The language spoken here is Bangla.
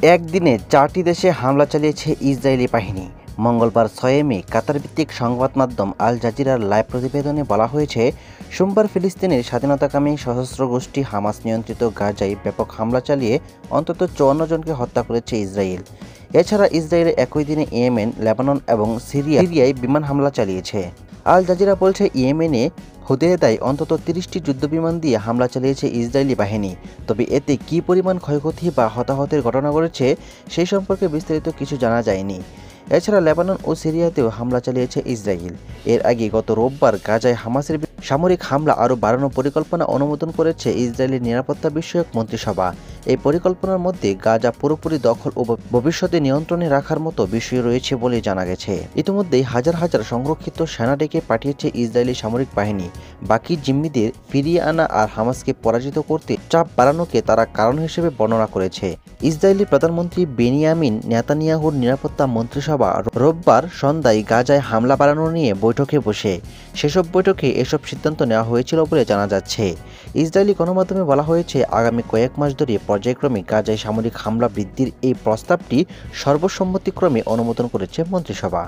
একদিনে 4টি দেশে হামলা চালিয়েছে ইসরায়েলি বাহিনী। মঙ্গলবার 6 মে কাতারভিত্তিক সংবাদ মাধ্যম আল জাজিরার লাইভ প্রতিবেদনে বলা হয়েছে, সোমবার ফিলিস্তিনের স্বাধীনতাকামী সশস্ত্র গোষ্ঠী হামাস নিয়ন্ত্রিত গাজায় ব্যাপক হামলা চালিয়ে অন্তত 54 জনকে হত্যা করেছে ইসরায়েল। এছাড়া ইসরায়েল একই দিনে ইয়েমেন, লেবানন এবং সিরিয়ায় বিমান হামলা চালিয়েছে। আল জাজিরা বলছে, ইয়েমেনে হুদেয়দায় অন্তত 30টি যুদ্ধবিমান দিয়ে হামলা চালিয়েছে ইসরায়েলি বাহিনী। তবে এতে কী পরিমাণ ক্ষয়ক্ষতি বা হতাহতের ঘটনা ঘটেছে সেই সম্পর্কে বিস্তারিত কিছু জানা যায়নি। এছাড়া লেবানন ও সিরিয়াতেও হামলা চালিয়েছে ইসরায়েল। এর আগে গত রোববার গাজায় হামাসের সামরিক হামলা আরও বাড়ানোর পরিকল্পনা অনুমোদন করেছে ইসরায়েলের নিরাপত্তা বিষয়ক মন্ত্রিসভা। এই পরিকল্পনার মধ্যে গাজা পুরোপুরি দখল ও ভবিষ্যতে নিয়ন্ত্রণে রাখার মতো বিষয় রয়েছে বলে জানা গেছে। ইতিমধ্যেই হাজার হাজার সংরক্ষিত সেনা ডেকে পাঠিয়েছে ইসরায়েলি সামরিক বাহিনী। বাকি জিম্মিদের ফিরিয়ে আনা আর হামাসকে পরাজিত করতে চাপ বাড়ানোকে তারা কারণ হিসেবে বর্ণনা করেছে। ইসরায়েলি প্রধানমন্ত্রী বেনিয়ামিন নেতানিয়াহুর নিরাপত্তা মন্ত্রিসভা রোববার সন্ধ্যায় গাজায় হামলা বাড়ানো নিয়ে বৈঠকে বসে। সেসব বৈঠকে এসব সিদ্ধান্ত নেওয়া হয়েছিল বলে জানা যাচ্ছে। ইসরায়েলি গণমাধ্যমে বলা হয়েছে, আগামী কয়েক মাস ধরে পর্যায়ক্রমে গাজায় সামরিক হামলা বৃদ্ধির এই প্রস্তাবটি সর্বসম্মতিক্রমে অনুমোদন করেছে মন্ত্রিসভা।